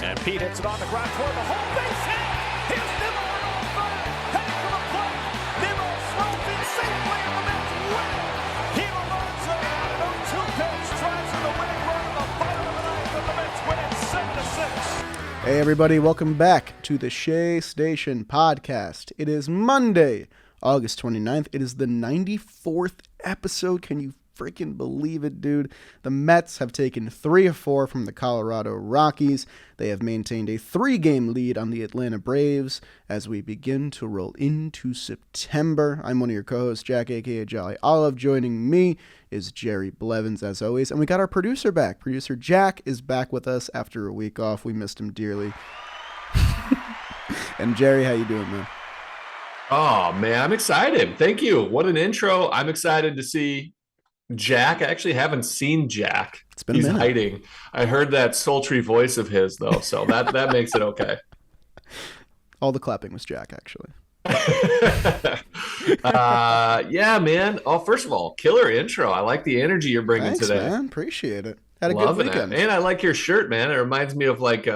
And Pete hits it on the ground toward the home base hit. Here's Nimmo on third. Heading for the plate. Nimmo throws in safely and the Mets win. Pete Alonso on an 0-2 pitch drives in the winning run in the bottom of the ninth, and the Mets win it 7-6. Hey everybody, welcome back to the Shea Station podcast. It is Monday, August 29th. It is the 94th episode. Can you freaking believe it, dude? The Mets have taken 3 of 4 from the Colorado Rockies. They have maintained a 3-game lead on the Atlanta Braves as we begin to roll into September. I'm one of your co-hosts, Jack, aka Jolly Olive. Joining me is Jerry Blevins, as always. And we got our producer back. Producer Jack is back with us after a week off. We missed him dearly. And Jerry, how you doing, man? Oh, man, I'm excited. Thank you. What an intro. I'm excited to see Jack. I actually haven't seen Jack. It's been a minute. He's hiding. I heard that sultry voice of his, though, so that makes it okay. All the clapping was Jack, actually. Yeah, man. Oh, first of all, killer intro. I like the energy you're bringing Thanks, today. Man. Appreciate it. Had a Loving good weekend. It. And I like your shirt, man. It reminds me of like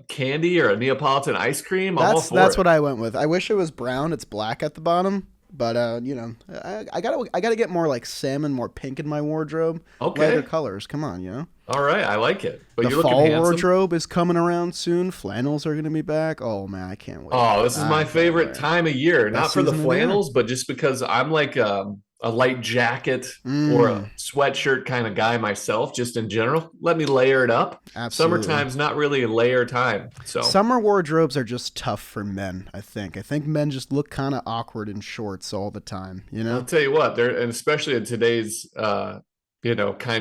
candy or a Neapolitan ice cream. That's what I went with. I wish it was brown. It's black at the bottom. But, I gotta get more like salmon, more pink in my wardrobe. Okay. Lighter colors. Come on, All right. I like it. But the you're looking fall handsome. wardrobe is coming around soon. Flannels are going to be back. Oh, man, I can't wait. Oh, this is my favorite time of year. Not for the flannels, but just because I'm like a light jacket or a sweatshirt kind of guy myself, just in general. Let me layer it up. Absolutely. Summertime's not really a layer time. So summer wardrobes are just tough for men, I think. I think men just look kind of awkward in shorts all the time, you know? I'll tell you what, and especially in today's kind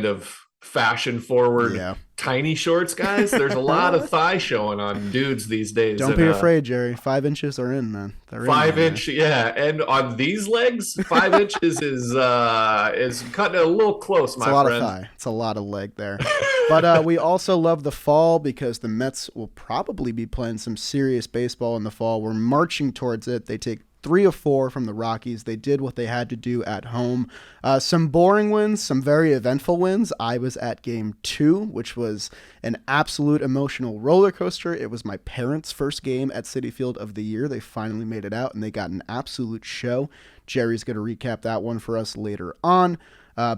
of fashion forward tiny shorts, guys, there's a lot of thigh showing on dudes these days. Don't be afraid, Jerry. 5 inches are in, man. They're 5 in, inch, yeah. And on these legs, 5 inches is cutting it a little close, my friend. It's a lot of thigh. It's a lot of leg there. But we also love the fall because the Mets will probably be playing some serious baseball in the fall. We're marching towards it. They take 3 of 4 from the Rockies. They did what they had to do at home. Some boring wins, some very eventful wins. I was at game 2, which was an absolute emotional roller coaster. It was my parents' first game at Citi Field of the year. They finally made it out, and they got an absolute show. Jerry's going to recap that one for us later on.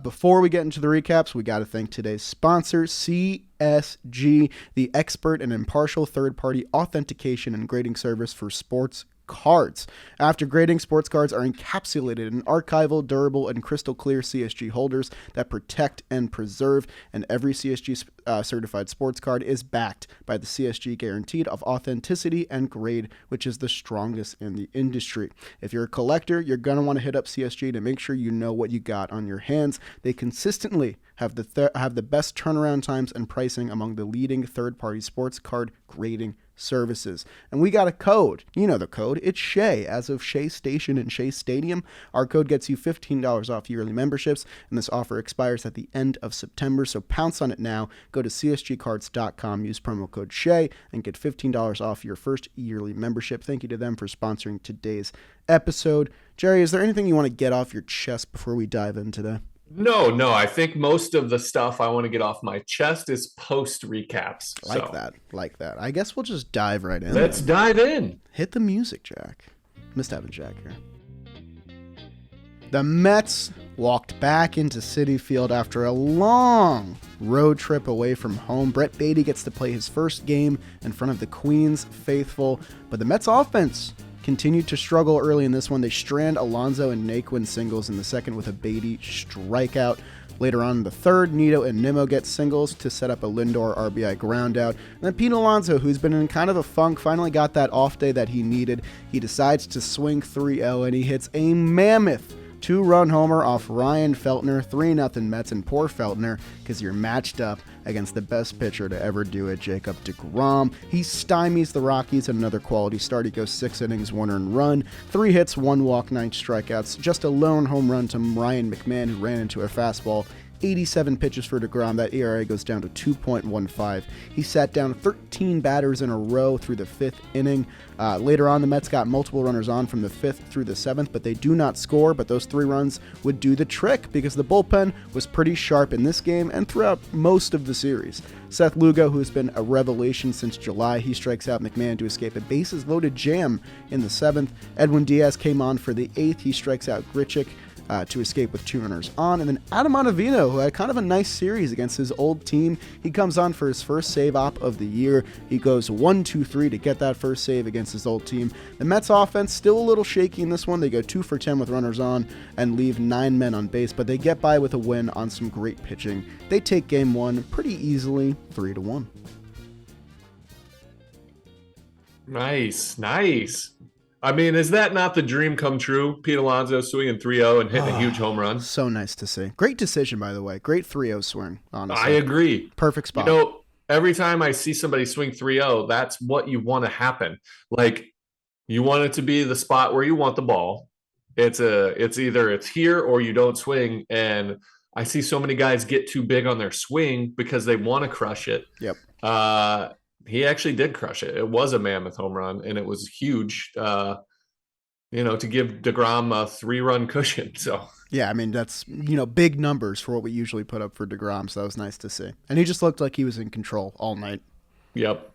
Before we get into the recaps, we got to thank today's sponsor, CSG, the expert and impartial third-party authentication and grading service for sports cards. After grading, sports cards are encapsulated in archival, durable, and crystal clear CSG holders that protect and preserve, and every CSG certified sports card is backed by the CSG guaranteed of authenticity and grade, which is the strongest in the industry. If you're a collector, you're going to want to hit up CSG to make sure you know what you got on your hands. They consistently have the best turnaround times and pricing among the leading third-party sports card grading services. And we got a code. You know the code. It's Shea. As of Shea Station and Shea Stadium, our code gets you $15 off yearly memberships, and this offer expires at the end of September, so pounce on it now. Go to csgcards.com, use promo code Shea, and get $15 off your first yearly membership. Thank you to them for sponsoring today's episode. Jerry, is there anything you want to get off your chest before we dive in today? No. I think most of the stuff I want to get off my chest is post recaps. Like that. I guess we'll just dive right in. Let's dive in. Hit the music, Jack. Missed having Jack here. The Mets walked back into Citi Field after a long road trip away from home. Brett Baty gets to play his first game in front of the Queens faithful, but the Mets offense continued to struggle early in this one. They strand Alonso and Naquin singles in the second with a Baty strikeout. Later on in the third, Nito and Nimmo get singles to set up a Lindor RBI ground out. And then Pete Alonso, who's been in kind of a funk, finally got that off day that he needed. He decides to swing 3-0, and he hits a mammoth 2-run homer off Ryan Feltner, 3-0 Mets, and poor Feltner, because you're matched up against the best pitcher to ever do it, Jacob deGrom. He stymies the Rockies in another quality start. He goes 6 innings, 1 earned run, 3 hits, 1 walk, 9 strikeouts, just a lone home run to Ryan McMahon, who ran into a fastball 87 pitches for DeGrom. That ERA goes down to 2.15. He sat down 13 batters in a row through the 5th inning. Later on, the Mets got multiple runners on from the 5th through the 7th, but they do not score. But those 3 runs would do the trick because the bullpen was pretty sharp in this game and throughout most of the series. Seth Lugo, who has been a revelation since July, he strikes out McMahon to escape a bases-loaded jam in the 7th. Edwin Diaz came on for the 8th. He strikes out Grichuk to escape with 2 runners on. And then Adam Ottavino, who had kind of a nice series against his old team, he comes on for his first save op of the year. He goes 1-2-3 to get that first save against his old team. The Mets offense still a little shaky in this one. They go 2 for 10 with runners on and leave 9 men on base, but they get by with a win on some great pitching. They take game 1 pretty easily, 3-1. Nice. I mean, is that not the dream come true? Pete Alonso swinging 3-0 and hitting a huge home run. So nice to see. Great decision, by the way. Great 3-0 swing, honestly. I agree. Perfect spot. Every time I see somebody swing 3-0, that's what you want to happen. Like, you want it to be the spot where you want the ball. It's either it's here or you don't swing. And I see so many guys get too big on their swing because they want to crush it. Yep. He actually did crush it. It was a mammoth home run, and it was huge, to give DeGrom a 3-run cushion. So yeah, I mean, that's, big numbers for what we usually put up for DeGrom, so that was nice to see. And he just looked like he was in control all night. Yep.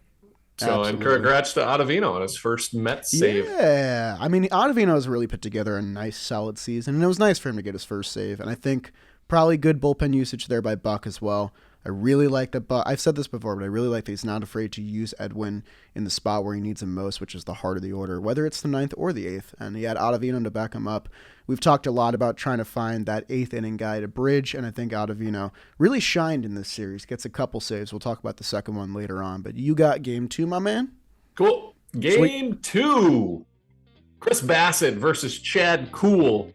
So, Absolutely. And congrats to Ottavino on his first Mets save. Yeah, I mean, Ottavino has really put together a nice, solid season, and it was nice for him to get his first save. And I think probably good bullpen usage there by Buck as well. I really like that. I've said this before, but I really like that he's not afraid to use Edwin in the spot where he needs him most, which is the heart of the order, whether it's the 9th or the 8th. And he had Ottavino to back him up. We've talked a lot about trying to find that 8th inning guy to bridge, and I think Ottavino really shined in this series. Gets a couple saves. We'll talk about the second one later on. But you got game 2, my man? Cool. Game 2. Chris Bassett versus Chad Kuhl.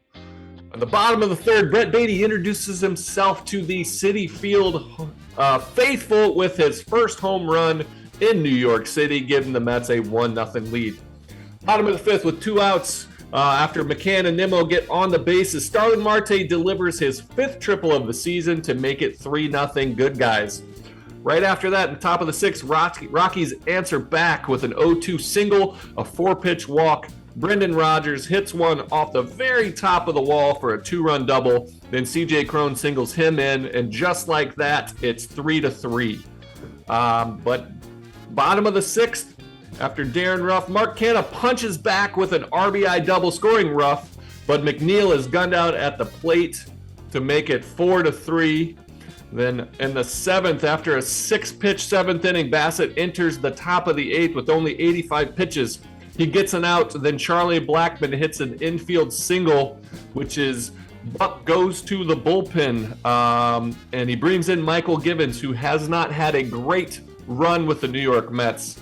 On the bottom of the 3rd, Brett Beatty introduces himself to the Citi Field faithful with his first home run in New York City, giving the Mets a 1-0 lead. Bottom of the 5th with 2 outs after McCann and Nimmo get on the bases. Starling Marte delivers his 5th triple of the season to make it 3-0 good guys. Right after that, in the top of the 6th, Rockies answer back with an 0-2 single, a 4-pitch walk. Brendan Rodgers hits one off the very top of the wall for a 2-run double. Then C.J. Cron singles him in, and just like that, it's 3-3. But bottom of the 6th, after Darren Ruff, Mark Canha punches back with an RBI double, scoring Ruff, but McNeil is gunned out at the plate to make it 4-3. Then in the 7th, after a 6-pitch 7th inning, Bassett enters the top of the 8th with only 85 pitches. He gets an out, then Charlie Blackmon hits an infield single, which is Buck goes to the bullpen, and he brings in Michael Givens, who has not had a great run with the New York Mets.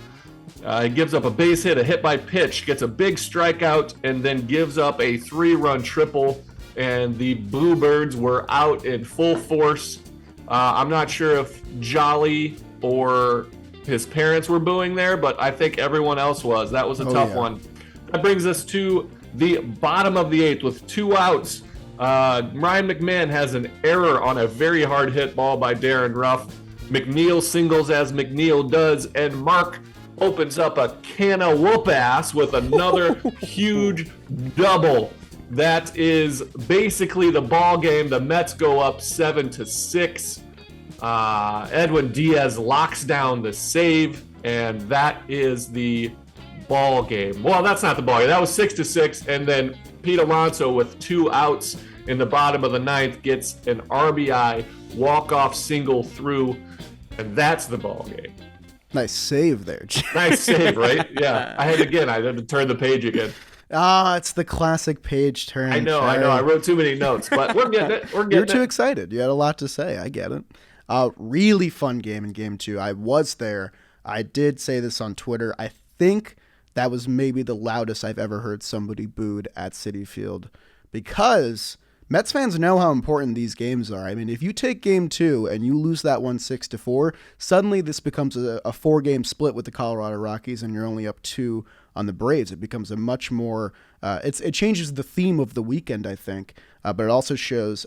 He gives up a base hit, a hit by pitch, gets a big strikeout, and then gives up a 3-run triple, and the Bluebirds were out in full force. I'm not sure if Jolly or his parents were booing there, but I think everyone else was. That was a tough one. That brings us to the bottom of the 8th with 2 outs. Ryan McMahon has an error on a very hard hit ball by Darren Ruff. McNeil singles as McNeil does, and Mark opens up a can of whoop ass with another huge double. That is basically the ball game. The Mets go up 7-6. Edwin Diaz locks down the save, and that is the ball game. Well, that's not the ball game. That was 6-6, and then Pete Alonso with 2 outs in the bottom of the 9th gets an RBI walk-off single through, and that's the ball game. Nice save there. Nice save, right? Yeah. I had to turn the page again. It's the classic page turn. I know. I wrote too many notes, but we're getting it. You're too excited. You had a lot to say. I get it. Really fun game in game 2. I was there. I did say this on Twitter. I think that was maybe the loudest I've ever heard somebody booed at Citi Field, because Mets fans know how important these games are. I mean, if you take game 2 and you lose that one 6-4, suddenly this becomes a 4-game split with the Colorado Rockies, and you're only up 2 on the Braves. It becomes a much more it changes the theme of the weekend, I think, but it also shows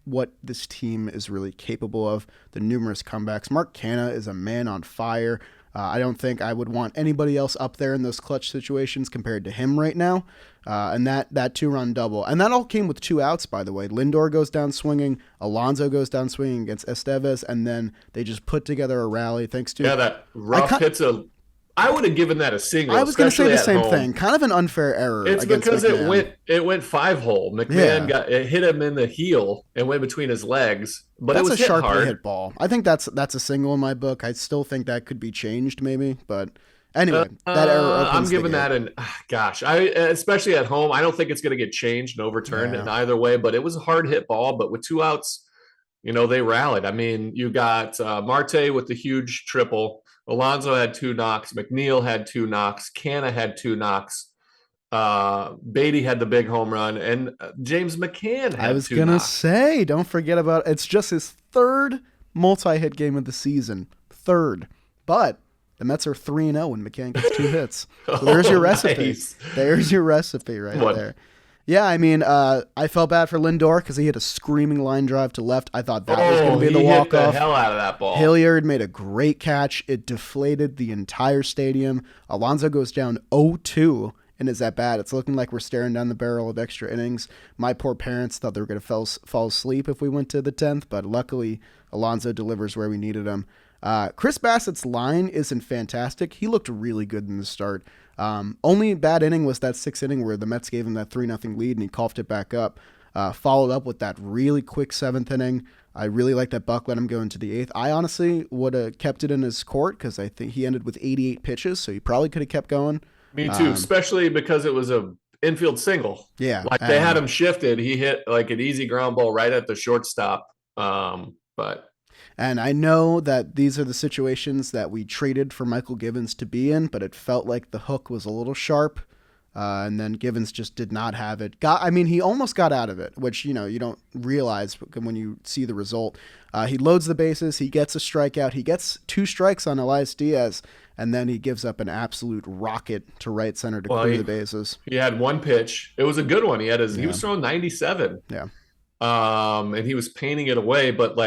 what this team is really capable of, the numerous comebacks. Mark Canha is a man on fire. I don't think I would want anybody else up there in those clutch situations compared to him right now. And that 2-run double. And that all came with 2 outs, by the way. Lindor goes down swinging. Alonso goes down swinging against Estevez. And then they just put together a rally thanks to... Yeah, that rough hits I would have given that a single. I was going to say the same home. thing. Kind of an unfair error. It's because McMahon. it went 5-hole. McMahon it hit him in the heel and went between his legs, but that's it was a sharply hard. hit ball. I think that's a single in my book. I still think that could be changed, maybe, but anyway, that error. I'm giving that especially at home. I don't think it's going to get changed and overturned in either way. But it was a hard hit ball. But with 2 outs, they rallied. I mean, you got Marte with the huge triple. Alonso had 2 knocks. McNeil had 2 knocks. Canha had 2 knocks. Beatty had the big home run, and James McCann had 2 knocks. I was going to say, don't forget about it's just his 3rd multi-hit game of the season. 3rd. But the Mets are 3-0 when McCann gets 2 hits. So there's your recipe. Nice. There's your recipe right there. Yeah, I mean, I felt bad for Lindor because he hit a screaming line drive to left. I thought that was going to be the walk-off. He hit the hell out of that ball. Hilliard made a great catch. It deflated the entire stadium. Alonso goes down 0-2 in his at-bat. It's looking like we're staring down the barrel of extra innings. My poor parents thought they were going to fall asleep if we went to the 10th, but luckily Alonso delivers where we needed him. Chris Bassett's line isn't fantastic. He looked really good in the start. Only bad inning was that 6th inning where the Mets gave him that 3-0 lead and he coughed it back up. Followed up with that really quick 7th inning. I really like that Buck let him go into the 8th. I honestly would have kept it in his court because I think he ended with 88 pitches, so he probably could have kept going. Me too, especially because it was a infield single. Yeah. Like they had him shifted. He hit like an easy ground ball right at the shortstop. And I know that these are the situations that we traded for Michael Givens to be in, but it felt like the hook was a little sharp, and then Givens just did not have it. He almost got out of it, which, you don't realize when you see the result. He loads the bases. He gets a strikeout. He gets 2 strikes on Elias Diaz, and then he gives up an absolute rocket to right center to clear the bases. He had 1 pitch. It was a good one. He was throwing 97. Yeah. And he was painting it away, but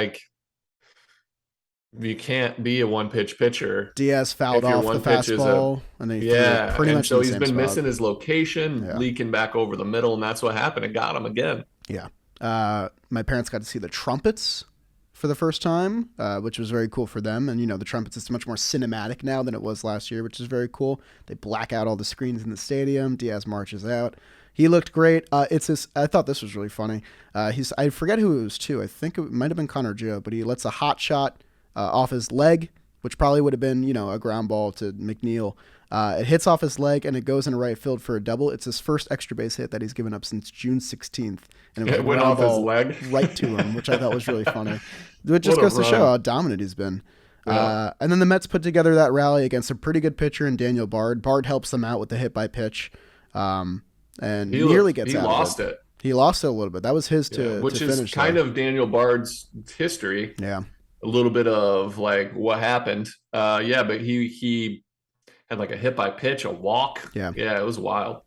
you can't be a 1-pitch pitcher. Diaz fouled off the fastball, and they threw pretty much. So he's been missing his location, leaking back over the middle, and that's what happened. It got him again. Yeah. My parents got to see the trumpets for the first time, which was very cool for them. And the trumpets is much more cinematic now than it was last year, which is very cool. They black out all the screens in the stadium. Diaz marches out. He looked great. I thought this was really funny. I forget who it was to. I think it might have been Connor Joe, but he lets a hot shot off his leg, which probably would have been, a ground ball to McNeil. It hits off his leg and it goes into right field for a double. It's his first extra base hit that he's given up since June 16th. And it went off his leg right to him, which I thought was really funny. It just goes to show how dominant he's been. Yeah. And then the Mets put together that rally against a pretty good pitcher in Daniel Bard. Bard helps them out with the hit by pitch, and nearly gets out of it. He lost it. He lost it a little bit. That was his which is finish kind of Daniel Bard's history. Yeah. A little bit of what happened. But he had a hit by pitch, a walk. Yeah, it was wild.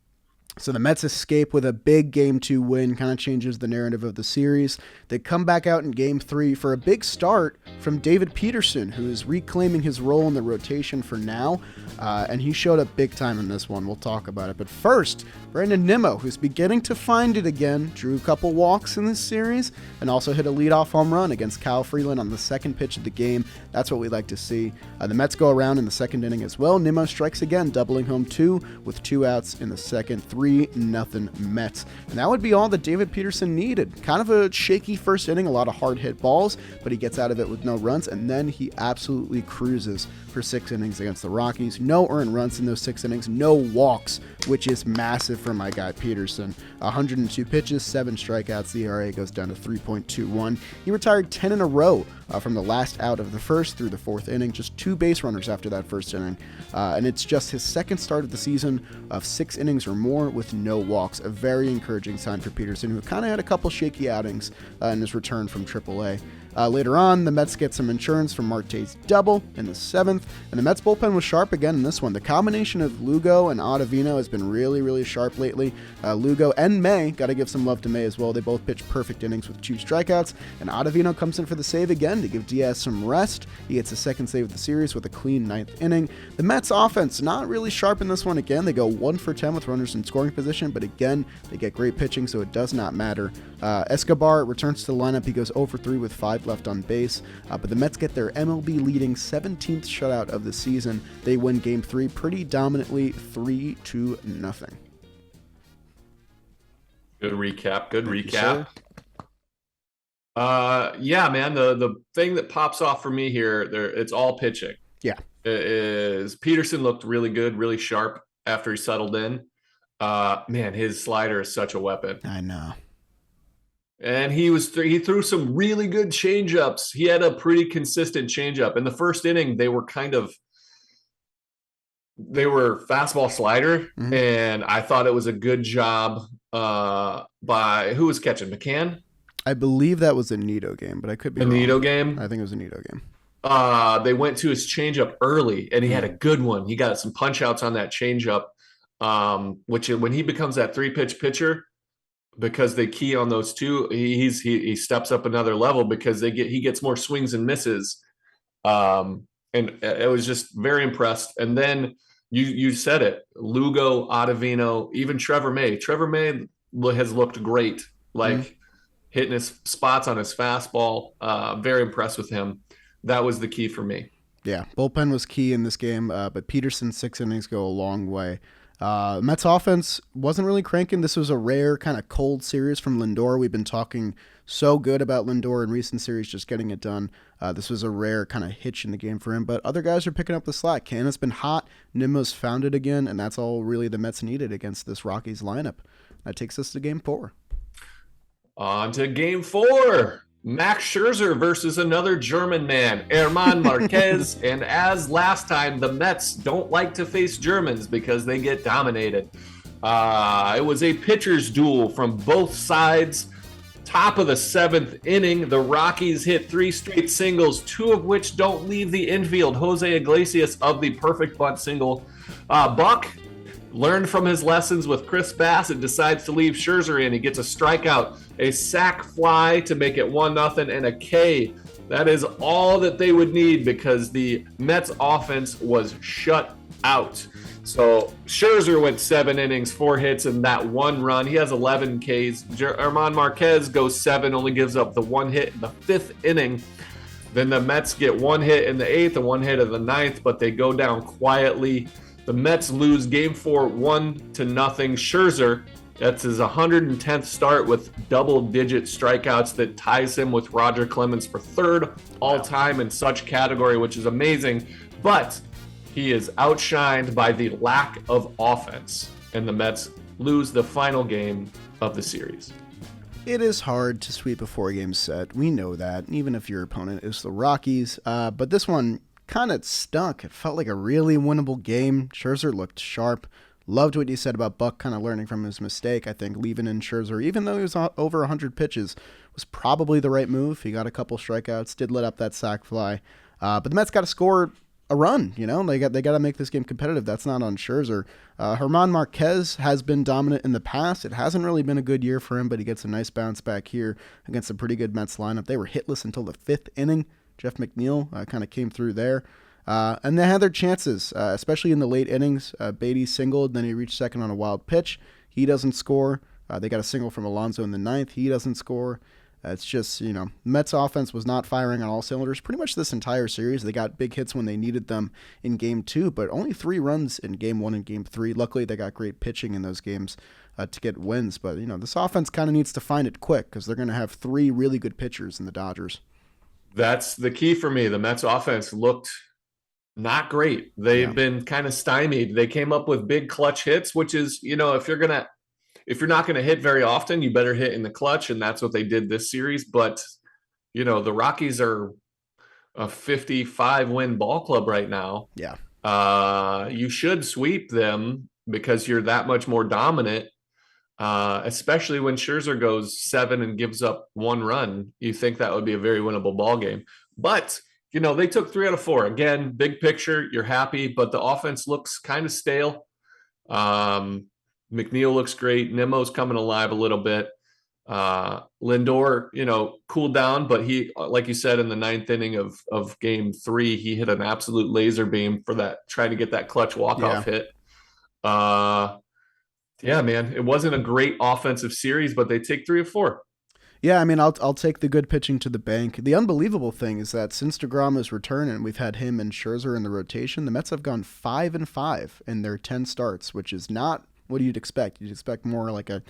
So the Mets escape with a big Game 2 win, kind of changes the narrative of the series. They come back out in Game 3 for a big start from David Peterson, who is reclaiming his role in the rotation for now, and he showed up big time in this one. We'll talk about it. But first, Brandon Nimmo, who's beginning to find it again, drew a couple walks in this series, and also hit a leadoff home run against Kyle Freeland on the 2nd pitch of the game. That's what we like to see. The Mets go around in the 2nd inning as well. Nimmo strikes again, doubling home 2 with 2 outs in the 2nd. 3-0 Mets. And that would be all that David Peterson needed. Kind of a shaky first inning, a lot of hard hit balls, but he gets out of it with no runs, and then he absolutely cruises for 6 innings against the Rockies. No earned runs in those 6 innings, no walks, which is massive for my guy Peterson. 102 pitches, 7 strikeouts. The ERA goes down to 3.21. He retired 10 in a row from the last out of the 1st through the 4th inning, just 2 base runners after that 1st inning. And it's just his 2nd start of the season of 6 innings or more with no walks. A very encouraging sign for Peterson, who kind of had a couple shaky outings in his return from AAA. Later on, the Mets get some insurance from Marte's double in the 7th, and the Mets bullpen was sharp again in this one. The combination of Lugo and Ottavino has been really, really sharp lately. Lugo and May, got to give some love to May as well. They both pitched perfect innings with 2 strikeouts, and Ottavino comes in for the save again to give Diaz some rest. He gets his second save of the series with a clean 9th inning. The Mets offense, not really sharp in this one again. They go 1 for 10 with runners in scoring position, but again, they get great pitching, so it does not matter. Escobar returns to the lineup. He goes 0 for 3 with 5 left on base, but the Mets get their MLB leading 17th shutout of the season. They win Game 3 pretty dominantly, 3-0. Good recap. Good recap. Yeah, man. The thing that pops off for me here, it's all pitching. Yeah, is Peterson looked really good, really sharp after he settled in. Man, his slider is such a weapon. I know. And he threw some really good changeups. He had a pretty consistent changeup. In the first inning, they were fastball slider, and I thought it was a good job by who was catching, McCann? I believe that was a Nito game, but I could be wrong. Nito game? I think it was a Nito game. They went to his changeup early, and he had a good one. He got some punch outs on that changeup, which when he becomes that 3-pitch pitcher, because they key on those two, he steps up another level because he gets more swings and misses. And I was just very impressed. And then you said it, Lugo, Ottavino, even Trevor May. Trevor May has looked great, hitting his spots on his fastball. Very impressed with him. That was the key for me. Yeah, bullpen was key in this game, but Peterson's 6 innings go a long way. Mets offense wasn't really cranking. This was a rare kind of cold series from Lindor. We've been talking so good about Lindor in recent series, just getting it done. This was a rare kind of hitch in the game for him, but other guys are picking up the slack. Canna's been hot, Nimmo's found it again, and that's all really the Mets needed against this Rockies lineup. That takes us to Game 4. On to Game 4. Max Scherzer versus another German man, Herman Marquez. And as last time, the Mets don't like to face Germans because they get dominated. It was a pitcher's duel from both sides. Top of the 7th inning, the Rockies hit 3 straight singles, 2 of which don't leave the infield. Jose Iglesias of the perfect bunt single. Buck learned from his lessons with Chris Bassett, decides to leave Scherzer in. He gets a strikeout, a sac fly to make it 1-0, and a K. That is all that they would need because the Mets offense was shut out. So Scherzer went 7 innings, 4 hits, and that 1 run. He has 11 Ks. Herman Marquez goes 7, only gives up the 1 hit in the 5th inning. Then the Mets get 1 hit in the 8th and 1 hit in the 9th, but they go down quietly. The Mets lose Game 4 1-0. Scherzer, that's his 110th start with double-digit strikeouts that ties him with Roger Clemens for 3rd all-time in such category, which is amazing. But he is outshined by the lack of offense, and the Mets lose the final game of the series. It is hard to sweep a 4-game set. We know that, even if your opponent is the Rockies. But this one kind of stunk. It felt like a really winnable game. Scherzer looked sharp. Loved what you said about Buck kind of learning from his mistake. I think leaving in Scherzer, even though he was over 100 pitches, was probably the right move. He got a couple strikeouts, did let up that sac fly. But the Mets got to score a run, They got to make this game competitive. That's not on Scherzer. Herman Marquez has been dominant in the past. It hasn't really been a good year for him, but he gets a nice bounce back here against a pretty good Mets lineup. They were hitless until the 5th inning. Jeff McNeil kind of came through there. And they had their chances, especially in the late innings. Beatty singled, then he reached second on a wild pitch. He doesn't score. They got a single from Alonso in the 9th. He doesn't score. It's just, Mets offense was not firing on all cylinders pretty much this entire series. They got big hits when they needed them in Game 2, but only 3 runs in Game 1 and Game 3. Luckily, they got great pitching in those games to get wins. But, this offense kind of needs to find it quick because they're going to have 3 really good pitchers in the Dodgers. That's the key for me. The Mets offense looked not great. They've been kind of stymied. They came up with big clutch hits, which is, if you're not going to hit very often, you better hit in the clutch, and that's what they did this series. But, the Rockies are a 55-win ball club right now. Yeah. You should sweep them because you're that much more dominant. especially when Scherzer goes 7 and gives up 1 run. You think that would be a very winnable ball game. But, they took 3 out of 4. Again, big picture, you're happy, but the offense looks kind of stale. McNeil looks great. Nemo's coming alive a little bit. Lindor, cooled down, but he, like you said, in the 9th inning of game 3, he hit an absolute laser beam for that, trying to get that clutch walk-off hit. Yeah, man, it wasn't a great offensive series, but they take 3 of 4. Yeah, I mean, I'll take the good pitching to the bank. The unbelievable thing is that since DeGrom's return and we've had him and Scherzer in the rotation, the Mets have gone 5-5 in their 10 starts, which is not what you'd expect. You'd expect more like a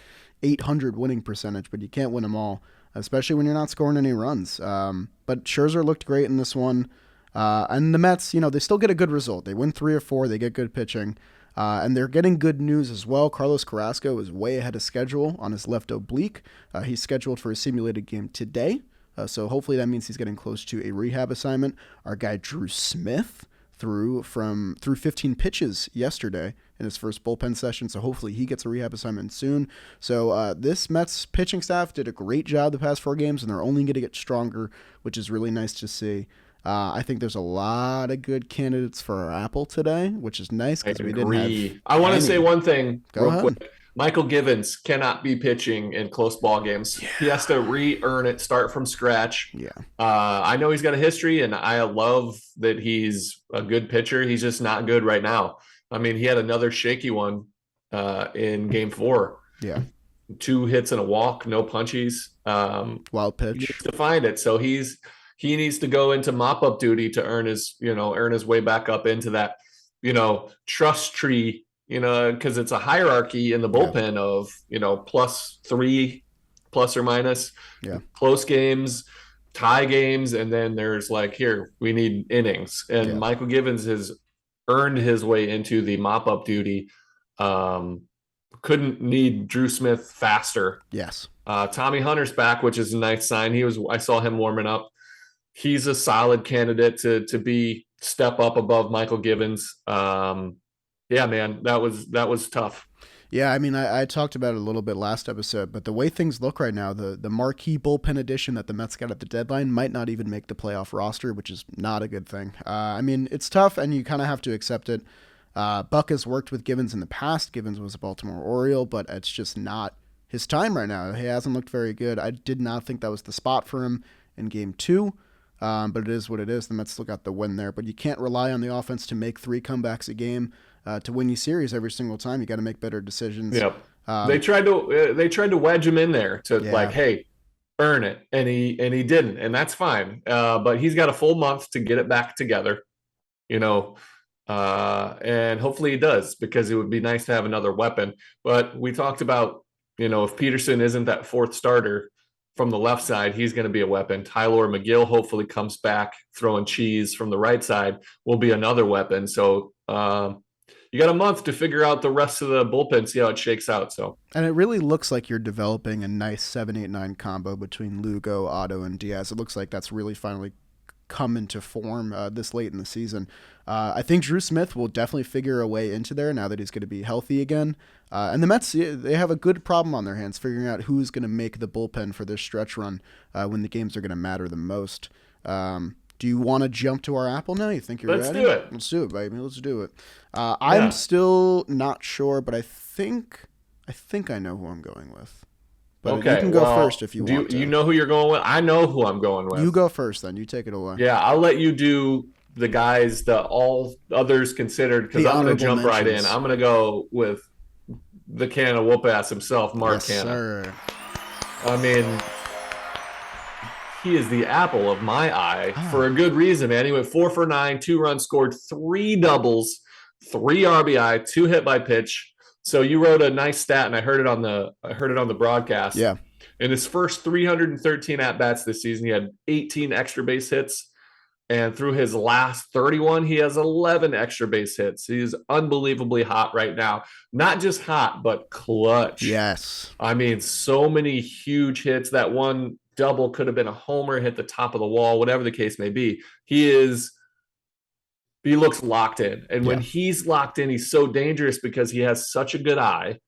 800 winning percentage, but you can't win them all, especially when you're not scoring any runs. But Scherzer looked great in this one. And the Mets, they still get a good result. They win 3 of 4. They get good pitching. And they're getting good news as well. Carlos Carrasco is way ahead of schedule on his left oblique. He's scheduled for a simulated game today. So hopefully that means he's getting close to a rehab assignment. Our guy Drew Smith threw 15 pitches yesterday in his first bullpen session. So hopefully he gets a rehab assignment soon. So this Mets pitching staff did a great job the past 4 games, and they're only going to get stronger, which is really nice to see. I think there's a lot of good candidates for our apple today, which is nice because we didn't have. I want to say one thing real ahead. quick. Michael Givens cannot be pitching in close ball games. Yeah. He has to re-earn it, start from scratch. Yeah. I know he's got a history, and I love that he's a good pitcher. He's just not good right now. I mean, he had another shaky one in game 4. Yeah. 2 hits and a walk, no punchies. Wild pitch. He needs to find it. So he needs to go into mop-up duty to earn his way back up into that, trust tree, because it's a hierarchy in the bullpen of, +3, plus or minus, close games, tie games, and then there's like, here, we need innings. And Michael Givens has earned his way into the mop-up duty. Couldn't need Drew Smith faster. Yes. Tommy Hunter's back, which is a nice sign. I saw him warming up. He's a solid candidate to be step up above Michael Givens. Yeah, man, that was tough. Yeah, I mean, I talked about it a little bit last episode, but the way things look right now, the marquee bullpen addition that the Mets got at the deadline might not even make the playoff roster, which is not a good thing. I mean, it's tough, and you kind of have to accept it. Buck has worked with Givens in the past. Givens was a Baltimore Oriole, but it's just not his time right now. He hasn't looked very good. I did not think that was the spot for him in Game 2. But it is what it is. The Mets still got the win there. But you can't rely on the offense to make 3 comebacks a game to win you series every single time. You got to make better decisions. Yep. They tried to wedge him in there to like, hey, earn it, and he didn't, and that's fine. But he's got a full month to get it back together, and hopefully he does, because it would be nice to have another weapon. But we talked about, if Peterson isn't that 4th starter from the left side, he's going to be a weapon. Tyler McGill hopefully comes back throwing cheese from the right side, will be another weapon. So you got a month to figure out the rest of the bullpen, see how it shakes out. So, and it really looks like you're developing a nice 7-8-9 combo between Lugo, Otto, and Diaz. It looks like that's really finally come into form this late in the season. I think Drew Smith will definitely figure a way into there now that he's going to be healthy again. And the Mets, they have a good problem on their hands figuring out who's going to make the bullpen for this stretch run when the games are going to matter the most. Do you want to jump to our apple now? You think you're ready? Let's do it. Let's do it, baby. Let's do it. I'm still not sure, but I think I know who I'm going with. But okay, you can go first if you want to. You know who you're going with? I know who I'm going with. You go first then. You take it away. Yeah, I'll let you do the guys that all others considered, because I'm going to jump right in. I'm going to go with the can of whoop ass himself, Mark Canha. Sir. I mean, he is the apple of my eye for a good reason, man. He went 4 for 9, 2 runs scored, 3 doubles, 3 RBI, 2 hit by pitch. So you wrote a nice stat, and I heard it on the broadcast. Yeah. In his first 313 at-bats this season, he had 18 extra base hits. And through his last 31, he has 11 extra base hits. He's unbelievably hot right now. Not just hot, but clutch. Yes. I mean, so many huge hits. That one double could have been a homer, hit the top of the wall, whatever the case may be. He looks locked in. And when he's locked in, he's so dangerous because he has such a good eye.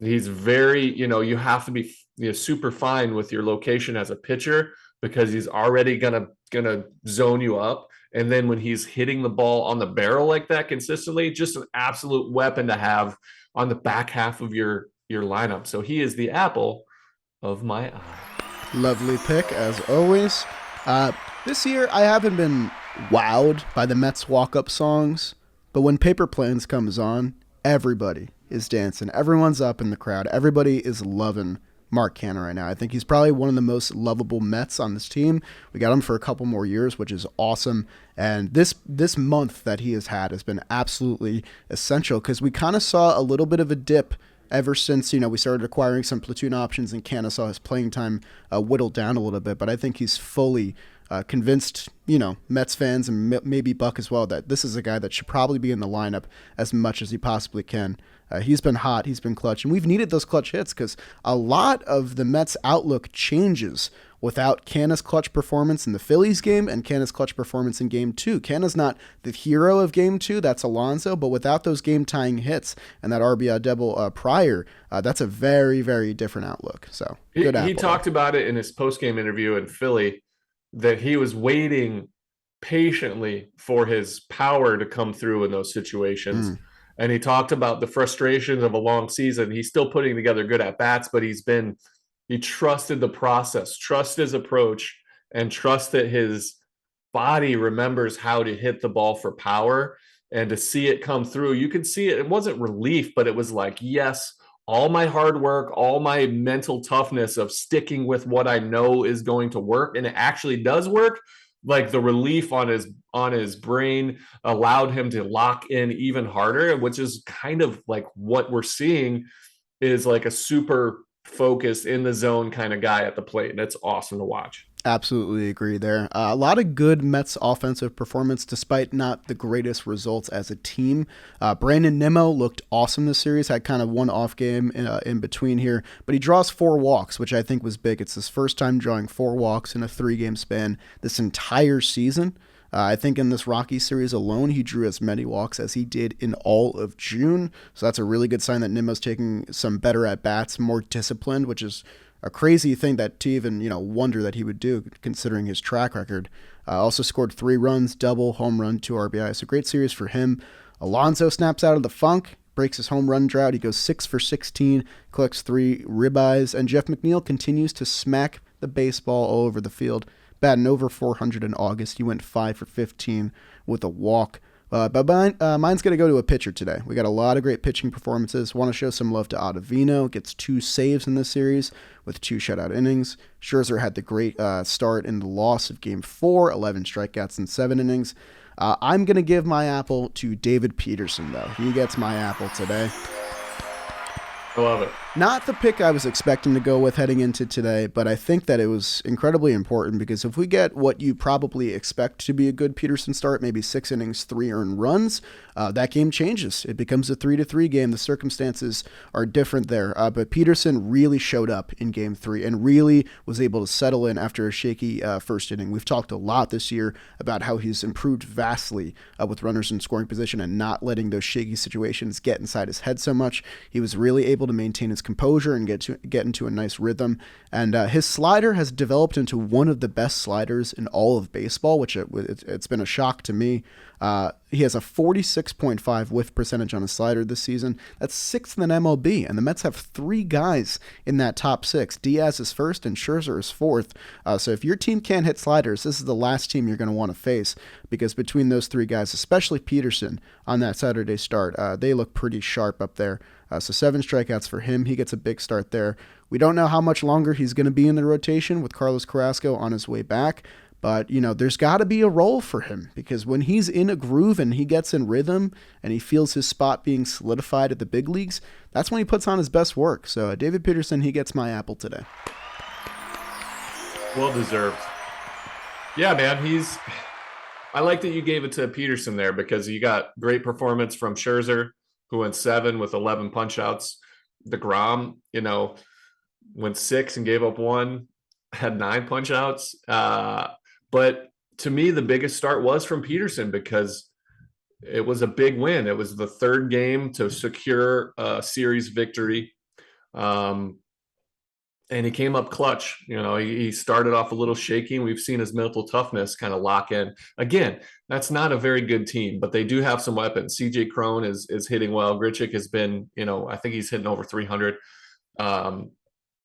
He's very, you have to be super fine with your location as a pitcher because he's already gonna zone you up. And then when he's hitting the ball on the barrel like that consistently, just an absolute weapon to have on the back half of your lineup. So he is the apple of my eye. Lovely pick, as always. This year, I haven't been wowed by the Mets walk-up songs, but when Paper Planes comes on, everybody is dancing. Everyone's up in the crowd. Everybody is loving Mark Canha right now. I think he's probably one of the most lovable Mets on this team. We got him for a couple more years, which is awesome. And this month that he has had has been absolutely essential because we kind of saw a little bit of a dip ever since we started acquiring some platoon options and Canha saw his playing time whittled down a little bit. But I think he's fully convinced Mets fans and maybe Buck as well that this is a guy that should probably be in the lineup as much as he possibly can. He's been hot, he's been clutch, and we've needed those clutch hits because a lot of the Mets' outlook changes without Canha's clutch performance in the Phillies game and Canha's clutch performance in Game 2. Canha's not the hero of Game 2, that's Alonso, but without those game-tying hits and that RBI double prior, that's a very, very different outlook. So good He talked about it in his post-game interview in Philly that he was waiting patiently for his power to come through in those situations. And he talked about the frustrations of a long season. He's still putting together good at-bats, but he trusted the process, trust his approach, and trust that his body remembers how to hit the ball for power and to see it come through. You could see it. It wasn't relief, but it was like, yes, all my hard work, all my mental toughness of sticking with what I know is going to work, and it actually does work. Like the relief on his brain allowed him to lock in even harder, which is kind of like what we're seeing is like a super focused in the zone kind of guy at the plate. And it's awesome to watch. Absolutely agree there. A lot of good Mets offensive performance despite not the greatest results as a team. Brandon Nimmo looked awesome this series, had kind of one off game in between here, but he draws 4 walks, which I think was big. It's his first time drawing 4 walks in a 3-game span this entire season. I think in this Rockies series alone, he drew as many walks as he did in all of June. So that's a really good sign that Nimmo's taking some better at-bats, more disciplined, which is a crazy thing that to even wonder that he would do considering his track record. Also scored 3 runs, double, home run, 2 RBI. So great series for him. Alonso snaps out of the funk, breaks his home run drought. He goes 6 for 16, collects 3 ribeyes, and Jeff McNeil continues to smack the baseball all over the field. Batting over 400 in August. He went 5 for 15 with a walk. But mine's going to go to a pitcher today. We got a lot of great pitching performances. Want to show some love to Ottavino. Gets 2 saves in this series with 2 shutout innings. Scherzer had the great start in the loss of Game 4, 11 strikeouts in 7 innings. I'm going to give my apple to David Peterson, though. He gets my apple today. I love it. Not the pick I was expecting to go with heading into today, but I think that it was incredibly important because if we get what you probably expect to be a good Peterson start, maybe 6 innings, 3 earned runs, that game changes. It becomes a 3-3 game. The circumstances are different there. But Peterson really showed up in Game 3 and really was able to settle in after a shaky first inning. We've talked a lot this year about how he's improved vastly with runners in scoring position and not letting those shaky situations get inside his head so much. He was really able to maintain his composure and get into a nice rhythm. And his slider has developed into one of the best sliders in all of baseball, which it's been a shock to me. He has a 46.5 whiff percentage on his slider this season. That's 6th in MLB, and the Mets have 3 guys in that top 6. Diaz is 1st, and Scherzer is 4th. So if your team can't hit sliders, this is the last team you're going to want to face, because between those 3 guys, especially Peterson on that Saturday start, they look pretty sharp up there. So 7 strikeouts for him. He gets a big start there. We don't know how much longer he's going to be in the rotation with Carlos Carrasco on his way back. But, there's got to be a role for him because when he's in a groove and he gets in rhythm and he feels his spot being solidified at the big leagues, that's when he puts on his best work. So David Peterson, he gets my apple today. Well deserved. Yeah, man, I like that you gave it to Peterson there because you got great performance from Scherzer, who went 7 with 11 punch-outs. DeGrom, went 6 and gave up 1, had 9 punch-outs. But to me, the biggest start was from Peterson because it was a big win. It was the 3rd game to secure a series victory. And he came up clutch. He started off a little shaky. We've seen his mental toughness kind of lock in. Again, that's not a very good team, but they do have some weapons. CJ Crone is hitting well. Grichuk has been, I think he's hitting over 300.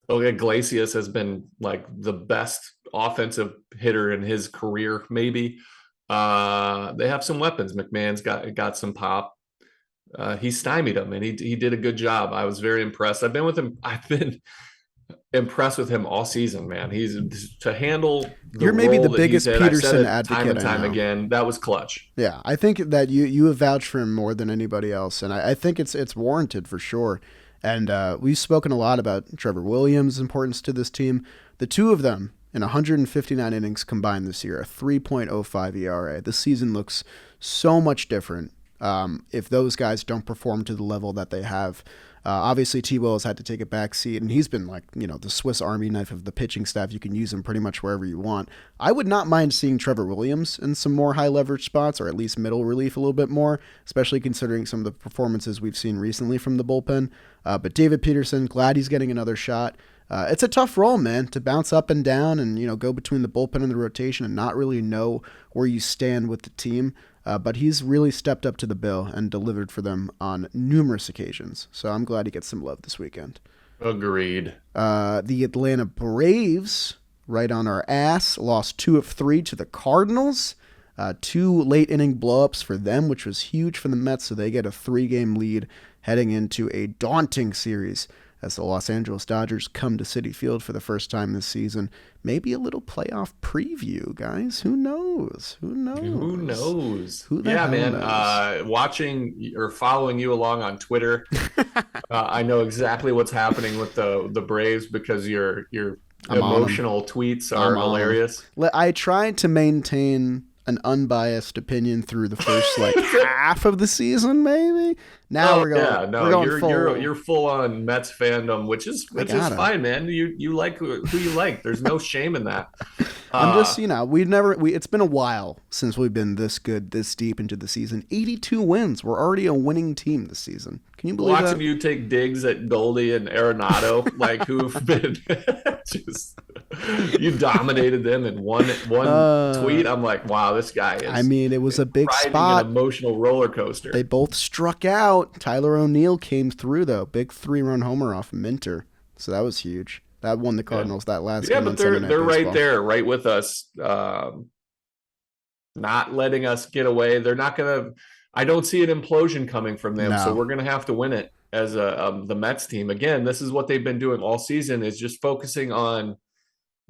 Iglesias has been like the best offensive hitter in his career, maybe. They have some weapons. McMahon's got some pop. He stymied him, and he did a good job. I was very impressed. I've been impressed with him all season, man. He's to handle You're maybe the biggest Peterson advocate time and time again. That was clutch. Yeah, I think that you have vouched for him more than anybody else, and I think it's warranted for sure. And we've spoken a lot about Trevor Williams' importance to this team. The two of them in 159 innings combined this year, a 3.05 ERA. This season looks so much different if those guys don't perform to the level that they have. Obviously, T. Will has had to take a back seat, and he's been like, the Swiss Army knife of the pitching staff. You can use him pretty much wherever you want. I would not mind seeing Trevor Williams in some more high leverage spots, or at least middle relief a little bit more, especially considering some of the performances we've seen recently from the bullpen. But David Peterson, glad he's getting another shot. It's a tough role, man, to bounce up and down and, go between the bullpen and the rotation and not really know where you stand with the team. But he's really stepped up to the bill and delivered for them on numerous occasions. So I'm glad he gets some love this weekend. Agreed. The Atlanta Braves, right on our ass, lost 2 of 3 to the Cardinals. 2 late inning blowups for them, which was huge for the Mets. So they get a 3-game lead heading into a daunting series as the Los Angeles Dodgers come to Citi Field for the first time this season. Maybe a little playoff preview, guys. Who knows? Who the hell knows? Watching or following you along on Twitter, I know exactly what's happening with the Braves because your emotional tweets are hilarious. I tried to maintain an unbiased opinion through the first half of the season, maybe. Now we're going. You're full on Mets fandom, which is fine, man. You like who you like. There's no shame in that. I'm just it's been a while since we've been this good, this deep into the season. 82 wins. We're already a winning team this season. Can you believe Watching you take digs at Goldie and Arenado, who've been just you dominated them in one tweet. I'm like, wow, this guy is. I mean, it was a big spot. An emotional roller coaster. They both struck out. Tyler O'Neill came through though, big 3-run homer off Minter, so that was huge. That won the Cardinals that last game. Yeah, but they're right there, right with us, not letting us get away. They're not gonna. I don't see an implosion coming from them, so we're gonna have to win it as the Mets team. Again, this is what they've been doing all season: is just focusing on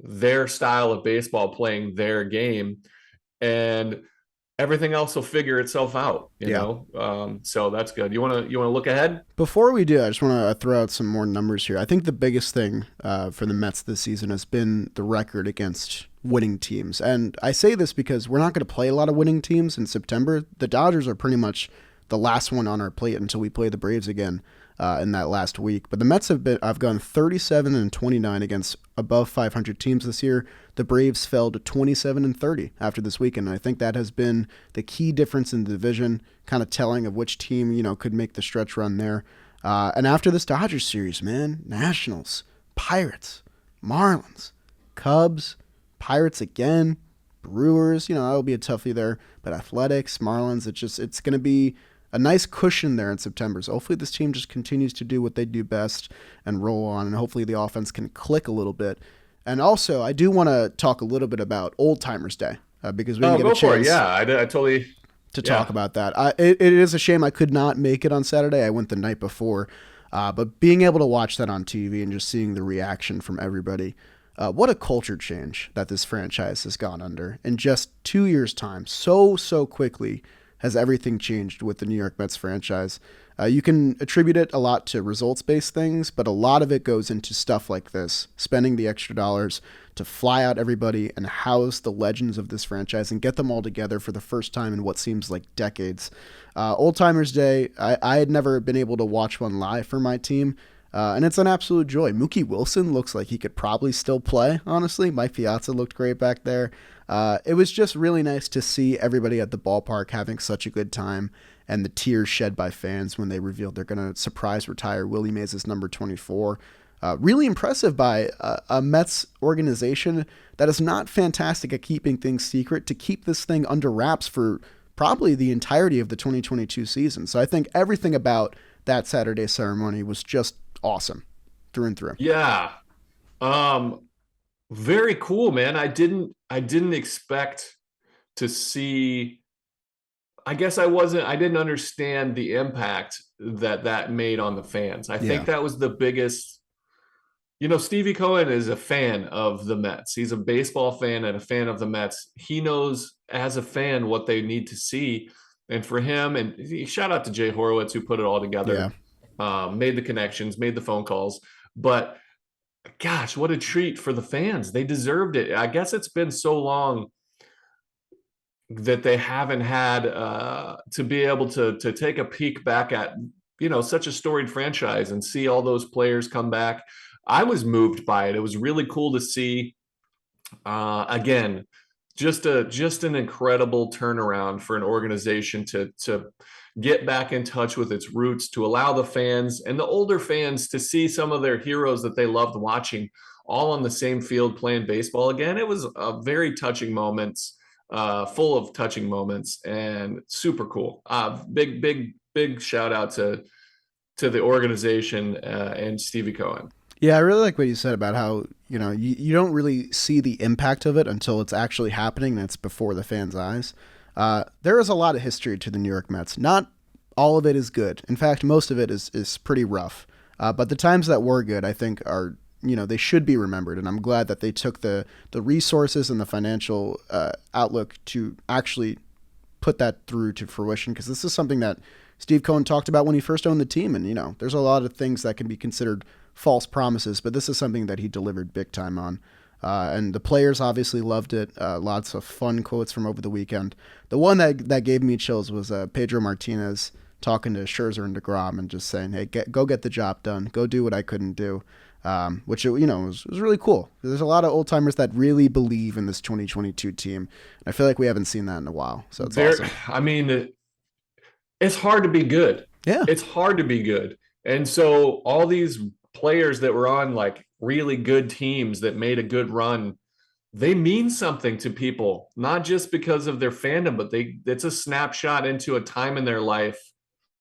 their style of baseball, playing their game, and everything else will figure itself out, you know? So that's good. You want to look ahead? Before we do, I just want to throw out some more numbers here. I think the biggest thing for the Mets this season has been the record against winning teams. And I say this because we're not going to play a lot of winning teams in September. The Dodgers are pretty much the last one on our plate until we play the Braves again in that last week. But the Mets I've gone 37-29 against above 500 teams this year. The Braves fell to 27-30 after this weekend. And I think that has been the key difference in the division, kind of telling of which team, could make the stretch run there. And after this Dodgers series, man, Nationals, Pirates, Marlins, Cubs, Pirates again, Brewers, that'll be a toughie there. But Athletics, Marlins, it's going to be a nice cushion there in September. So hopefully this team just continues to do what they do best and roll on, and hopefully the offense can click a little bit. And also, I do want to talk a little bit about Old Timers Day because we didn't get a chance I totally to talk about that. It is a shame I could not make it on Saturday. I went the night before. But being able to watch that on TV and just seeing the reaction from everybody, what a culture change that this franchise has gone under. In just 2 years' time, so quickly has everything changed with the New York Mets franchise. You can attribute it a lot to results-based things, but a lot of it goes into stuff like this, spending the extra dollars to fly out everybody and house the legends of this franchise and get them all together for the first time in what seems like decades. Old Timers Day, I had never been able to watch one live for my team, and it's an absolute joy. Mookie Wilson looks like he could probably still play, honestly. Mike Piazza looked great back there. It was just really nice to see everybody at the ballpark having such a good time, and the tears shed by fans when they revealed they're going to surprise retire Willie Mays' number 24. Really impressive by a Mets organization that is not fantastic at keeping things secret to keep this thing under wraps for probably the entirety of the 2022 season. So I think everything about that Saturday ceremony was just awesome through and through. Yeah. Very cool, man. I didn't expect to see, I guess I didn't understand the impact that made on the fans. I think that was the biggest. Stevie Cohen is a fan of the Mets. He's a baseball fan and a fan of the Mets. He knows as a fan what they need to see. And for him, and shout out to Jay Horowitz, who put it all together, made the connections, made the phone calls. But gosh, what a treat for the fans. They deserved it. I guess it's been so long that they haven't had to be able to take a peek back at, such a storied franchise and see all those players come back. I was moved by it. It was really cool to see. Again, just an incredible turnaround for an organization to get back in touch with its roots, to allow the fans and the older fans to see some of their heroes that they loved watching all on the same field playing baseball again. It was a very touching moments, full of touching moments, and super cool. Big shout out to the organization and Stevie Cohen. Yeah, I really like what you said about how, you don't really see the impact of it until it's actually happening and it's before the fans' eyes. There is a lot of history to the New York Mets. Not all of it is good. In fact, most of it is pretty rough. But the times that were good, I think, are, they should be remembered. And I'm glad that they took the resources and the financial outlook to actually put that through to fruition, because this is something that Steve Cohen talked about when he first owned the team. And, there's a lot of things that can be considered false promises, but this is something that he delivered big time on. And the players obviously loved it. Lots of fun quotes from over the weekend. The one that gave me chills was Pedro Martinez talking to Scherzer and DeGrom and just saying, hey, go get the job done. Go do what I couldn't do, which, was really cool. There's a lot of old-timers that really believe in this 2022 team. And I feel like we haven't seen that in a while, so it's awesome. I mean, it's hard to be good. Yeah. It's hard to be good. And so all these players that were on like really good teams that made a good run, they mean something to people, not just because of their fandom, but it's a snapshot into a time in their life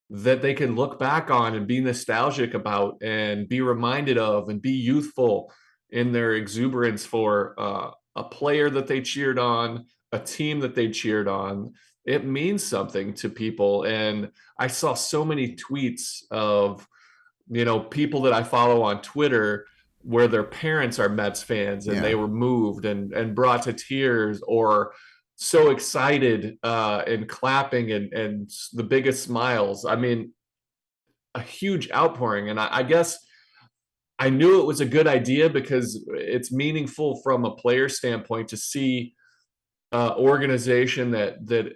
that they can look back on and be nostalgic about and be reminded of and be youthful in their exuberance for a player that they cheered on, a team that they cheered on. It means something to people. And I saw so many tweets of, people that I follow on Twitter where their parents are Mets fans and they were moved and brought to tears, or so excited and clapping and the biggest smiles. I mean, a huge outpouring. And I guess I knew it was a good idea because it's meaningful from a player standpoint to see organization that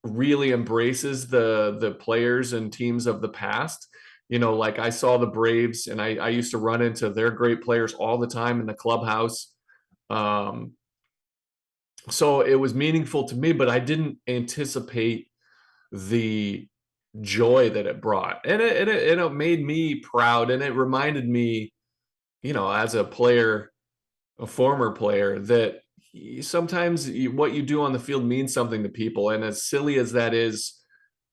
really embraces the players and teams of the past. Like I saw the Braves, and I used to run into their great players all the time in the clubhouse. So it was meaningful to me, but I didn't anticipate the joy that it brought. And it made me proud, and it reminded me, as a player, a former player, that sometimes what you do on the field means something to people. And as silly as that is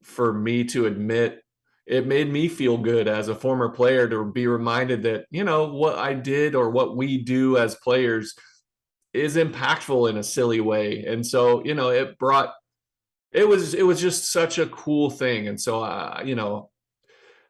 for me to admit, it made me feel good as a former player to be reminded that, what I did or what we do as players is impactful in a silly way. And so, it was just such a cool thing. And so,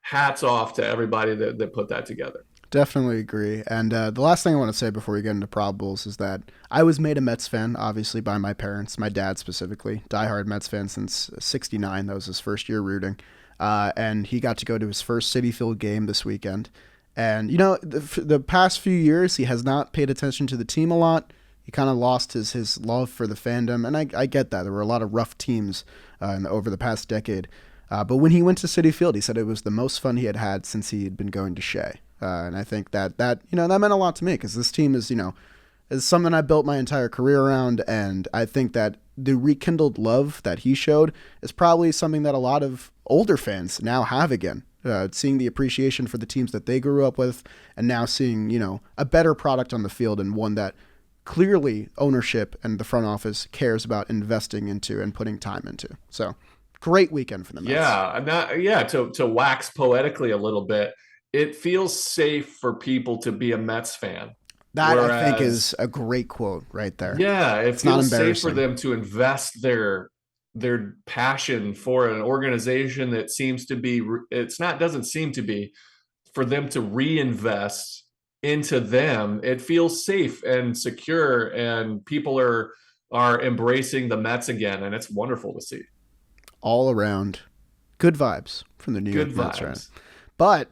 hats off to everybody that put that together. Definitely agree. And the last thing I want to say before we get into probables is that I was made a Mets fan, obviously, by my parents, my dad specifically, diehard Mets fan since '69. That was his first year rooting. And he got to go to his first Citi Field game this weekend. And, the past few years, he has not paid attention to the team a lot. He kind of lost his love for the fandom. And I get that. There were a lot of rough teams over the past decade. But when he went to Citi Field, he said it was the most fun he had since he had been going to Shea. And I think that meant a lot to me, because this team is, is something I built my entire career around, and I think that the rekindled love that he showed is probably something that a lot of older fans now have again. Seeing the appreciation for the teams that they grew up with, and now seeing, a better product on the field, and one that clearly ownership and the front office cares about investing into and putting time into. So great weekend for the Mets. Yeah, and to wax poetically a little bit, it feels safe for people to be a Mets fan. That, I think, is a great quote right there. Yeah, it's not safe for them to invest their passion for an organization that seems to be, doesn't seem to be, for them to reinvest into them. It feels safe and secure, and people are embracing the Mets again, and it's wonderful to see. All around, good vibes from the New York Mets, right? But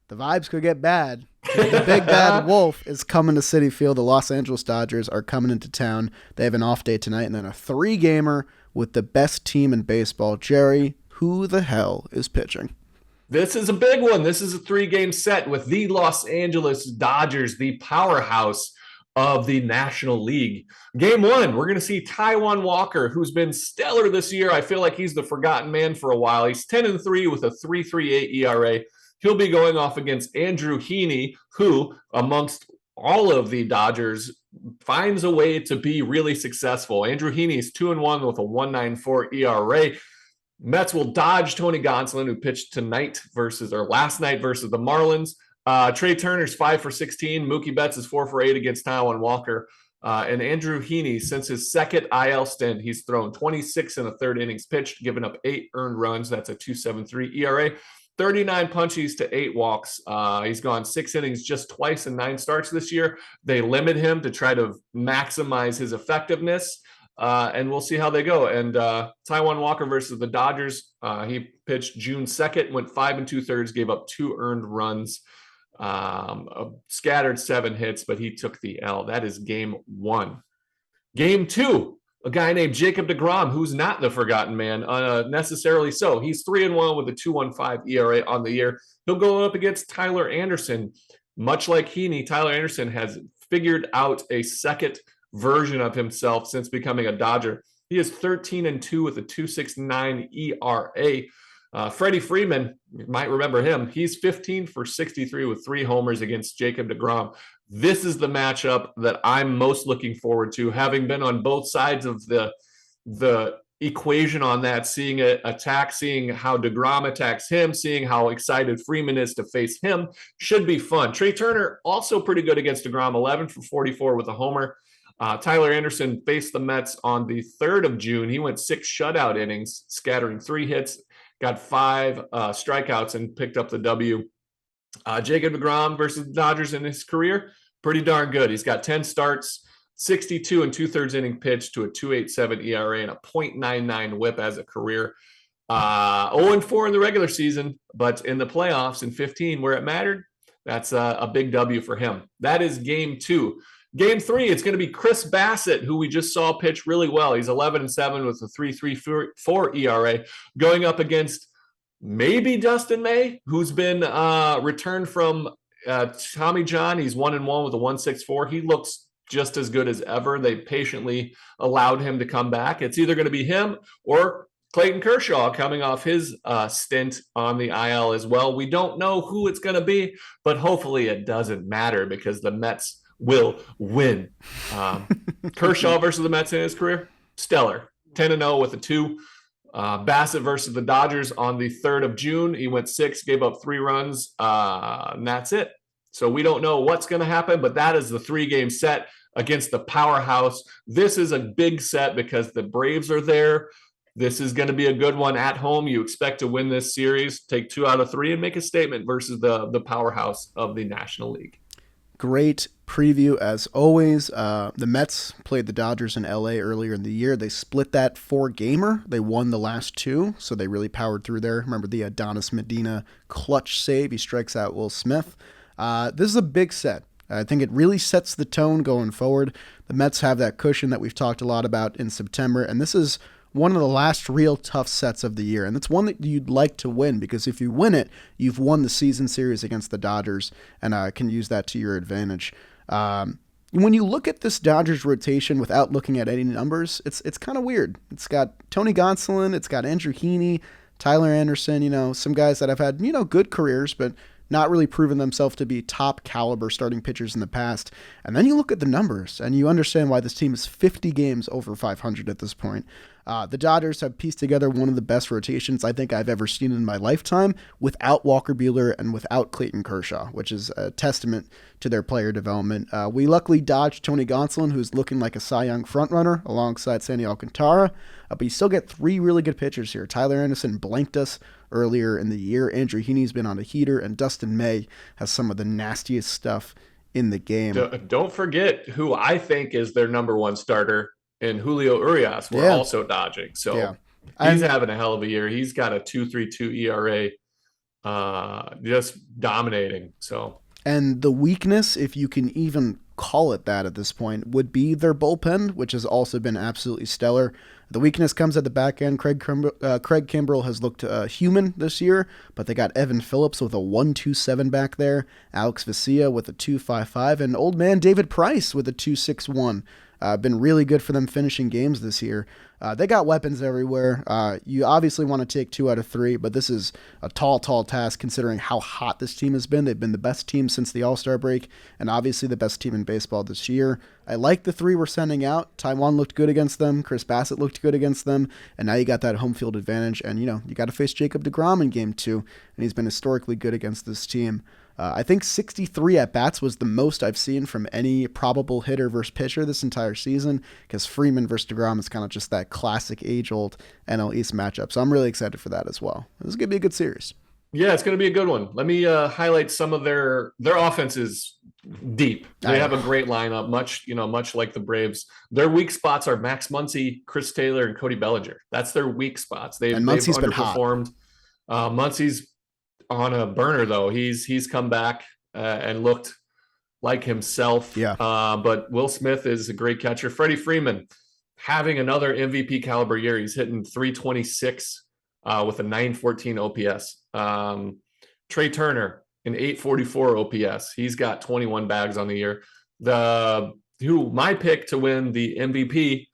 the vibes could get bad. The big bad wolf is coming to Citi Field. The Los Angeles Dodgers are coming into town. They have an off day tonight, and then a 3-gamer with the best team in baseball. Jerry, who the hell is pitching? This is a big one. This is a 3-game set with the Los Angeles Dodgers, the powerhouse of the National League. Game 1, we're going to see Taijuan Walker, who's been stellar this year. I feel like he's the forgotten man for a while. He's 10-3 with a 3.38 ERA. He'll be going off against Andrew Heaney, who, amongst all of the Dodgers, finds a way to be really successful. Andrew Heaney is 2-1 with a 1.94 ERA. Mets will dodge Tony Gonsolin, who pitched last night versus the Marlins. Trey Turner's 5 for 16. Mookie Betts is 4 for 8 against Taijuan Walker. And Andrew Heaney, since his second IL stint, he's thrown 26 in the third innings pitched, given up 8 earned runs. That's a 2.73 ERA. 39 punchies to 8 walks. He's gone 6 innings just twice in 9 starts this year. They limit him to try to maximize his effectiveness, and we'll see how they go. And Taijuan Walker versus the Dodgers, he pitched June 2nd, went 5 2/3, gave up 2 earned runs, scattered 7 hits, but he took the L. That is game 1. Game 2. A guy named Jacob deGrom, who's not the forgotten man, necessarily so. He's 3-1 with a 2.15 ERA on the year. He'll go up against Tyler Anderson. Much like Heaney, Tyler Anderson has figured out a second version of himself since becoming a Dodger. He is 13-2 with a 2.69 ERA. Freddie Freeman, you might remember him. He's 15 for 63 with 3 homers against Jacob deGrom. This is the matchup that I'm most looking forward to, having been on both sides of the equation on that, seeing it attack, seeing how deGrom attacks him, seeing how excited Freeman is to face him. Should be fun. Trey Turner, also pretty good against deGrom, 11 for 44 with a homer. Tyler Anderson faced the Mets on the 3rd of June. He went 6 shutout innings, scattering 3 hits, got 5 strikeouts, and picked up the W. Jacob deGrom versus the Dodgers in his career, pretty darn good. He's got 10 starts, 62 2/3 inning pitch to a 2.87 ERA and a 0.99 WHIP as a career. 0-4 in the regular season, but in the playoffs in 15, where it mattered, that's a big W for him. That is game 2. Game 3, it's going to be Chris Bassett, who we just saw pitch really well. He's 11-7 with a 3.34 ERA, going up against maybe Dustin May, who's been returned from Tommy John. He's 1-1 with a 1.64. He looks just as good as ever. They patiently allowed him to come back. It's either going to be him or Clayton Kershaw coming off his stint on the IL as well. We don't know who it's going to be, but hopefully it doesn't matter because the Mets will win. Kershaw versus the Mets in his career, stellar. 10-0 with a 2. Bassett versus the Dodgers on the 3rd of June. He went 6, gave up 3 runs, and that's it. So we don't know what's going to happen, but that is the 3-game set against the powerhouse. This is a big set because the Braves are there. This is going to be a good one at home. You expect to win this series, take 2 out of 3, and make a statement versus the powerhouse of the National League. Great preview as always. The Mets played the Dodgers in LA earlier in the year. They split that 4-gamer. They won the last 2, so they really powered through there. Remember the Adonis Medina clutch save. He strikes out Will Smith. This is a big set. I think it really sets the tone going forward. The Mets have that cushion that we've talked a lot about in September, and this is one of the last real tough sets of the year. And it's one that you'd like to win because if you win it, you've won the season series against the Dodgers and can use that to your advantage. when you look at this Dodgers rotation without looking at any numbers, it's kind of weird. It's got Tony Gonsolin, it's got Andrew Heaney, Tyler Anderson, some guys that have had, good careers, but not really proven themselves to be top caliber starting pitchers in the past. And then you look at the numbers and you understand why this team is 50 games over 500 at this point. The Dodgers have pieced together one of the best rotations I think I've ever seen in my lifetime without Walker Buehler and without Clayton Kershaw, which is a testament to their player development. We luckily dodged Tony Gonsolin, who's looking like a Cy Young frontrunner alongside Sandy Alcantara, but you still get three really good pitchers here. Tyler Anderson blanked us earlier in the year. Andrew Heaney's been on a heater, and Dustin May has some of the nastiest stuff in the game. Don't forget who I think is their number one starter in Julio Urias. We're also dodging. So he's having a hell of a year. He's got a 2.32 ERA, just dominating. So, and the weakness, if you can even call it that at this point, would be their bullpen, which has also been absolutely stellar. The weakness comes at the back end. Craig Kimbrell has looked human this year, but they got Evan Phillips with a 1.27 back there, Alex Vesia with a 2.55, and old man David Price with a 2.61. Been really good for them finishing games this year. They got weapons everywhere. You obviously want to take 2 out of 3, but this is a tall task considering how hot this team has been. They've been the best team since the All-Star break, and obviously the best team in baseball this year. I like the 3 we're sending out. Taiwan looked good against them. Chris Bassett looked good against them, and now you got that home field advantage, and you got to face Jacob deGrom in Game 2, and he's been historically good against this team. I think 63 at-bats was the most I've seen from any probable hitter versus pitcher this entire season, because Freeman versus DeGrom is kind of just that classic age-old NL East matchup. So I'm really excited for that as well. This is going to be a good series. Yeah, it's going to be a good one. Let me highlight some of their offense is deep. They have a great lineup, much like the Braves. Their weak spots are Max Muncy, Chris Taylor, and Cody Bellinger. That's their weak spots. They've underperformed. Muncy's on a burner though. He's come back and looked like himself. Yeah. But Will Smith is a great catcher. Freddie Freeman having another MVP caliber year. He's hitting 326 with a 914 OPS. Trey Turner an 844 OPS. He's got 21 bags on the year. My pick to win the MVP,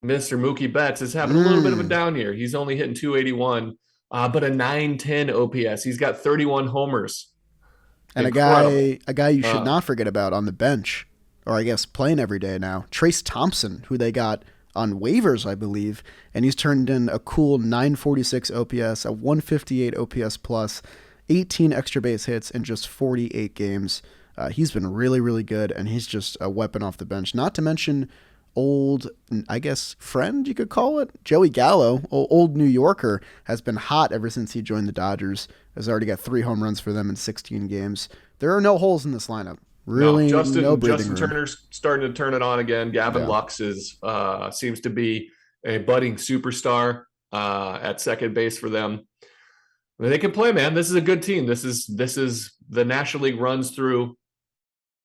Mr. Mookie Betts, is having a little bit of a down year. He's only hitting 281. But a 910 OPS. He's got 31 homers. And Incredible. a guy you should not forget about on the bench, or I guess playing every day now, Trace Thompson, who they got on waivers, I believe, and he's turned in a cool 946 OPS, a 158 OPS plus, 18 extra base hits in just 48 games. He's been really, really good, and he's just a weapon off the bench. Not to mention old, I guess, friend, you could call it, Joey Gallo, old New Yorker, has been hot ever since he joined the Dodgers. Has already got 3 home runs for them in 16 games. There are no holes in this lineup. Really, no breathing room. Turner's starting to turn it on again. Gavin Lux seems to be a budding superstar at second base for them. I mean, they can play, man. This is a good team. This is the National League runs through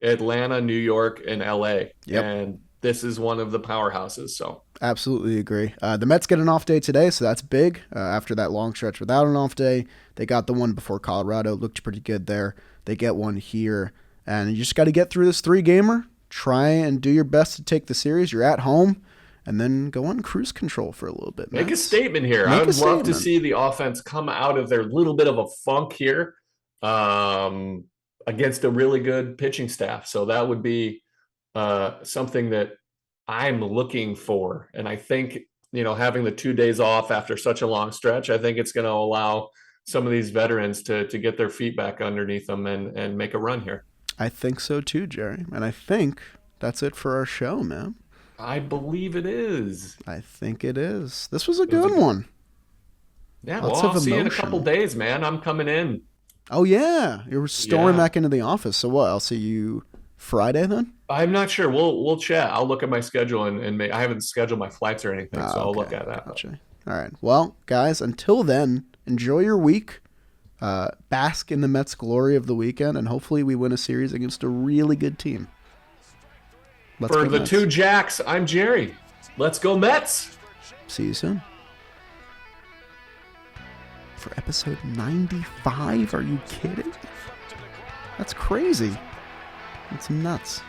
Atlanta, New York, and LA. Yep. And this is one of the powerhouses. So absolutely agree. The Mets get an off day today, so that's big. After that long stretch without an off day, they got the one before Colorado. Looked pretty good there. They get one here, and you just got to get through this 3-gamer. Try and do your best to take the series. You're at home, and then go on cruise control for a little bit. Make a statement here. I would love to see the offense come out of their little bit of a funk here against a really good pitching staff. So that would be something that I'm looking for. And I think, having the 2 days off after such a long stretch, I think it's going to allow some of these veterans to get their feet back underneath them and make a run here. I think so too, Jerry. And I think that's it for our show, man. I believe it is. I think it is. This was a good one. Yeah, I'll see you in a couple days, man. I'm coming in. Oh, yeah. You're storming back into the office. So what? I'll see you Friday then? I'm not sure. We'll chat. I'll look at my schedule and I haven't scheduled my flights or anything, so I'll look at that. Gotcha. All right. Well, guys, until then, enjoy your week. Bask in the Mets' glory of the weekend, and hopefully we win a series against a really good team. For the Mets. 2 Jacks, I'm Jerry. Let's go Mets. See you soon. For episode 95? Are you kidding? That's crazy. That's nuts.